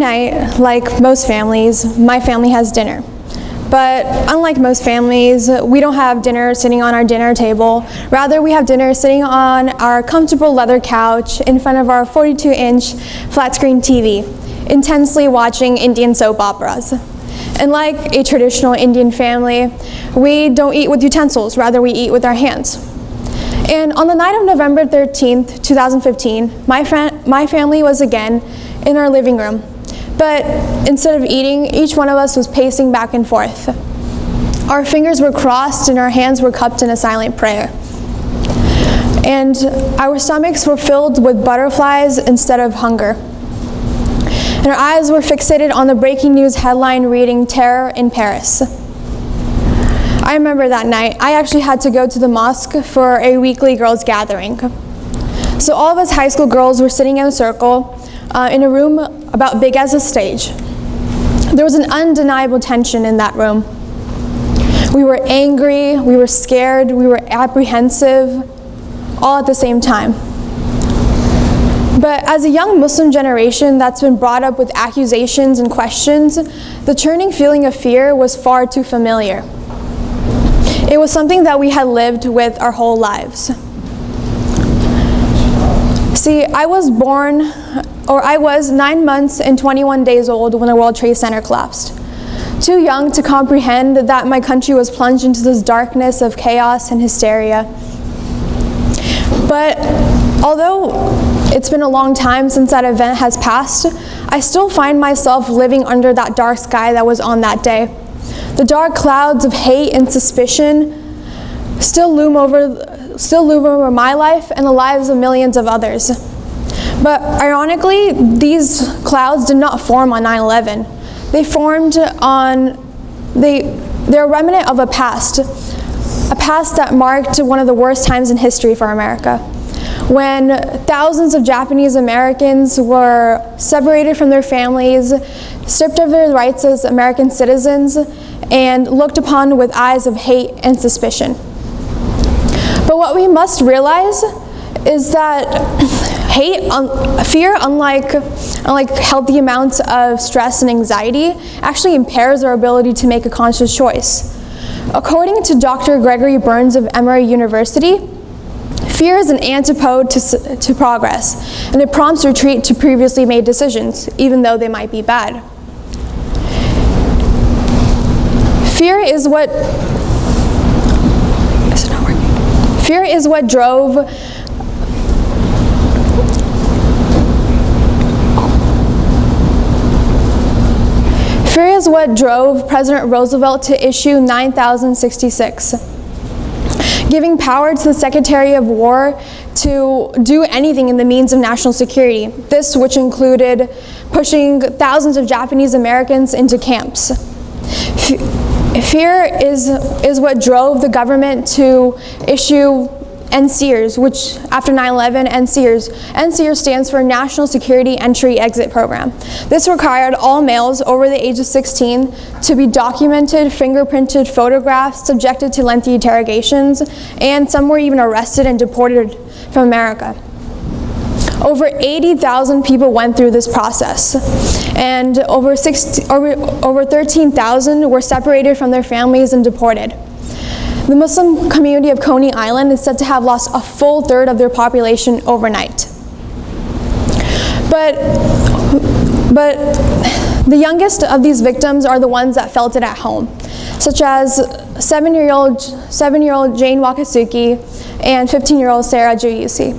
night, like most families, my family has dinner. But unlike most families, we don't have dinner sitting on our dinner table. Rather, we have dinner sitting on our comfortable leather couch in front of our 42-inch flat-screen TV, intensely watching Indian soap operas. And like a traditional Indian family, we don't eat with utensils, rather we eat with our hands. And on the night of November 13th, 2015, my family was again in our living room. But instead of eating, each one of us was pacing back and forth. Our fingers were crossed and our hands were cupped in a silent prayer. And our stomachs were filled with butterflies instead of hunger. And our eyes were fixated on the breaking news headline reading, "Terror in Paris." I remember that night. I actually had to go to the mosque for a weekly girls' gathering. So all of us high school girls were sitting in a circle in a room about big as a stage. There was an undeniable tension in that room. We were angry, we were scared, we were apprehensive, all at the same time. But as a young Muslim generation that's been brought up with accusations and questions, the churning feeling of fear was far too familiar. It was something that we had lived with our whole lives. See, I was 9 months and 21 days old when the World Trade Center collapsed. Too young to comprehend that my country was plunged into this darkness of chaos and hysteria. But although it's been a long time since that event has passed, I still find myself living under that dark sky that was on that day. The dark clouds of hate and suspicion still loom over my life and the lives of millions of others. But ironically, these clouds did not form on 9/11. They're a remnant of a past that marked one of the worst times in history for America, when thousands of Japanese Americans were separated from their families, stripped of their rights as American citizens, and looked upon with eyes of hate and suspicion. But what we must realize is that fear, unlike healthy amounts of stress and anxiety, actually impairs our ability to make a conscious choice. According to Dr. Gregory Burns of Emory University, fear is an antipode to progress, and it prompts retreat to previously made decisions, even though they might be bad. Fear is what drove President Roosevelt to issue 9066, giving power to the Secretary of War to do anything in the means of national security. This which included pushing thousands of Japanese Americans into camps. Fear is what drove the government to issue NSEERS, which after 9/11, NSEERS stands for National Security Entry-Exit Program. This required all males over the age of 16 to be documented, fingerprinted, photographed, subjected to lengthy interrogations, and some were even arrested and deported from America. Over 80,000 people went through this process, and over 13,000 were separated from their families and deported. The Muslim community of Coney Island is said to have lost a full third of their population overnight. But the youngest of these victims are the ones that felt it at home, such as 7-year-old Jane Wakasuki and 15-year-old Sarah Giusi.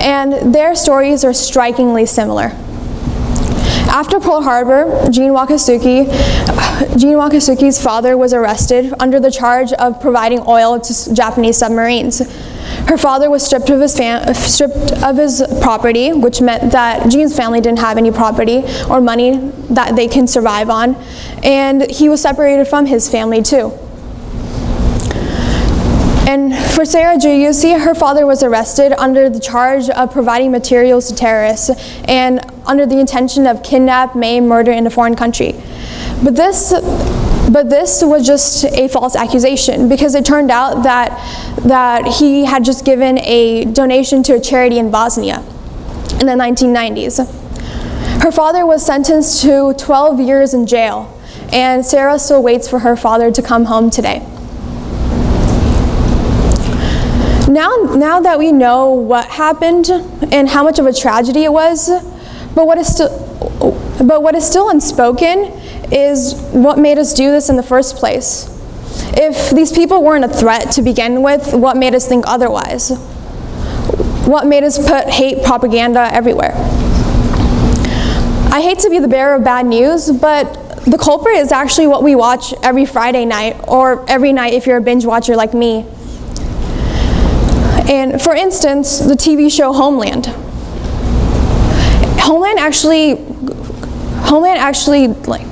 And their stories are strikingly similar. After Pearl Harbor, Gene Wakasuki's father was arrested under the charge of providing oil to Japanese submarines. Her father was stripped of his property, which meant that Gene's family didn't have any property or money that they can survive on, and he was separated from his family too. And for Sarah Giusi, her father was arrested under the charge of providing materials to terrorists and under the intention of kidnap, maim, murder in a foreign country. But this was just a false accusation, because it turned out that he had just given a donation to a charity in Bosnia in the 1990s. Her father was sentenced to 12 years in jail, and Sarah still waits for her father to come home today. Now that we know what happened and how much of a tragedy it was, but what is still unspoken is what made us do this in the first place. If these people weren't a threat to begin with, what made us think otherwise? What made us put hate propaganda everywhere? I hate to be the bearer of bad news, but the culprit is actually what we watch every Friday night, or every night if you're a binge watcher like me. And for instance, the TV show Homeland. Homeland actually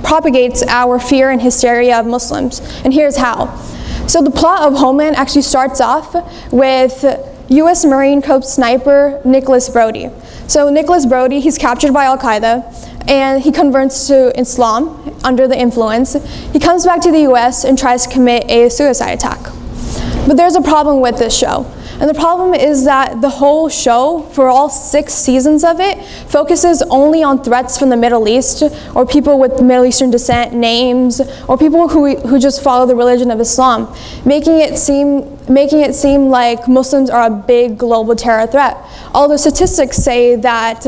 propagates our fear and hysteria of Muslims, and here's how. So the plot of Homeland actually starts off with U.S. Marine Corps sniper Nicholas Brody. So Nicholas Brody, he's captured by Al-Qaeda, and he converts to Islam under the influence. He comes back to the U.S. and tries to commit a suicide attack. But there's a problem with this show. And the problem is that the whole show, for all 6 seasons of it, focuses only on threats from the Middle East, or people with Middle Eastern descent names, or people who just follow the religion of Islam, making it seem like Muslims are a big global terror threat. Although statistics say that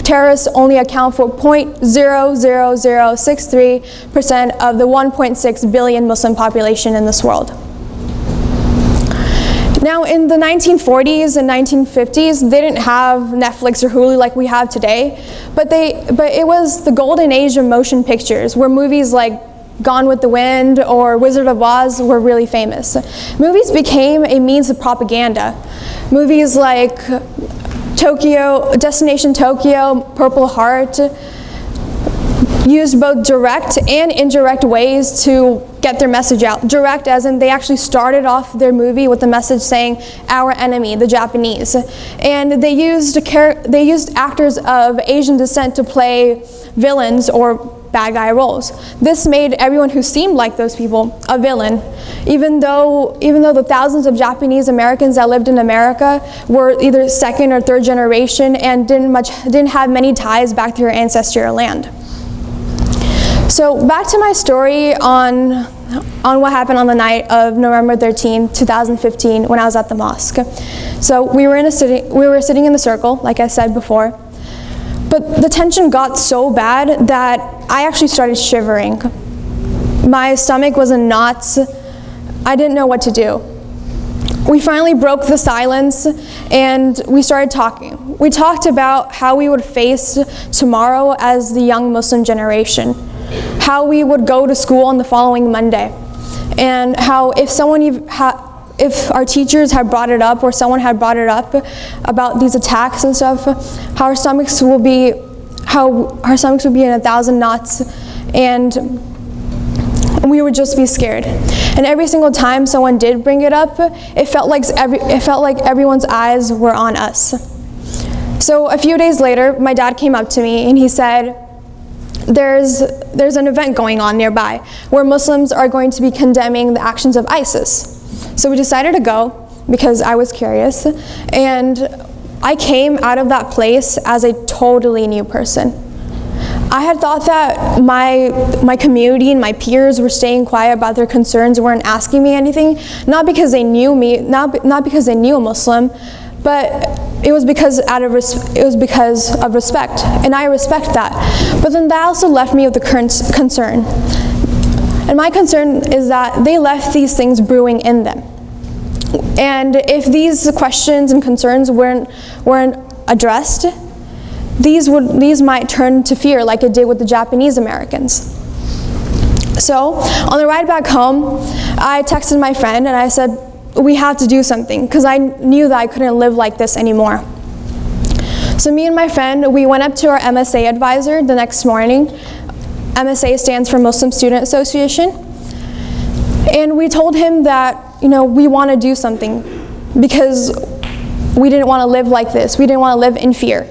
terrorists only account for 0.00063% of the 1.6 billion Muslim population in this world. Now, in the 1940s and 1950s, they didn't have Netflix or Hulu like we have today, but it was the golden age of motion pictures, where movies like Gone with the Wind or Wizard of Oz were really famous. Movies became a means of propaganda. Movies like Destination Tokyo, Purple Heart, used both direct and indirect ways to get their message out. Direct as in they actually started off their movie with the message saying, "Our enemy, the Japanese." And they used actors of Asian descent to play villains or bad guy roles. This made everyone who seemed like those people a villain, even though the thousands of Japanese Americans that lived in America were either second or third generation and didn't have many ties back to their ancestral land. So back to my story on what happened on the night of November 13, 2015, when I was at the mosque. So we were sitting in the circle, like I said before, but the tension got so bad that I actually started shivering. My stomach was in knots. I didn't know what to do. We finally broke the silence and we started talking. We talked about how we would face tomorrow as the young Muslim generation, how we would go to school on the following Monday, and how if our teachers had brought it up or someone had brought it up about these attacks and stuff, how our stomachs will be in 1,000 knots, and we would just be scared. And every single time someone did bring it up, it felt like everyone's eyes were on us. So a few days later, my dad came up to me and he said, there's an event going on nearby where Muslims are going to be condemning the actions of ISIS. So we decided to go because I was curious, and I came out of that place as a totally new person. I had thought that my community and my peers were staying quiet about their concerns, weren't asking me anything, not because they knew me, not because they knew a Muslim, but it was because of respect, and I respect that. But then that also left me with a concern. And my concern is that they left these things brewing in them. And if these questions and concerns weren't addressed, these might turn to fear like it did with the Japanese Americans. So on the ride back home, I texted my friend and I said, we have to do something, because I knew that I couldn't live like this anymore. So me and my friend, we went up to our MSA advisor the next morning. MSA stands for Muslim Student Association. And we told him that, we want to do something because we didn't want to live like this. We didn't want to live in fear.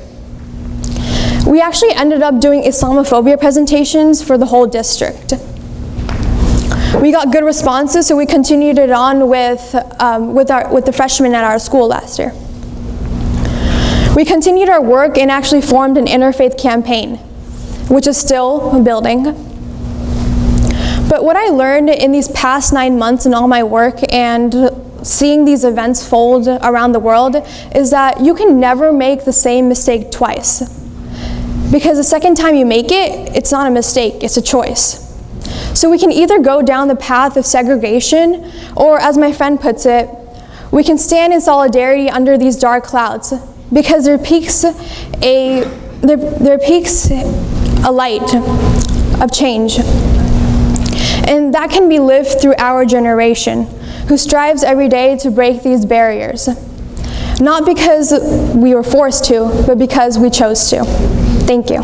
We actually ended up doing Islamophobia presentations for the whole district. We got good responses, so we continued it on with the freshmen at our school last year. We continued our work and actually formed an interfaith campaign. which is still building. But what I learned in these past 9 months in all my work and seeing these events fold around the world is that you can never make the same mistake twice. Because the second time you make it, it's not a mistake, it's a choice. So we can either go down the path of segregation, or as my friend puts it, we can stand in solidarity under these dark clouds, because there peaks a light of change. And that can be lived through our generation, who strives every day to break these barriers. Not because we were forced to, but because we chose to. Thank you.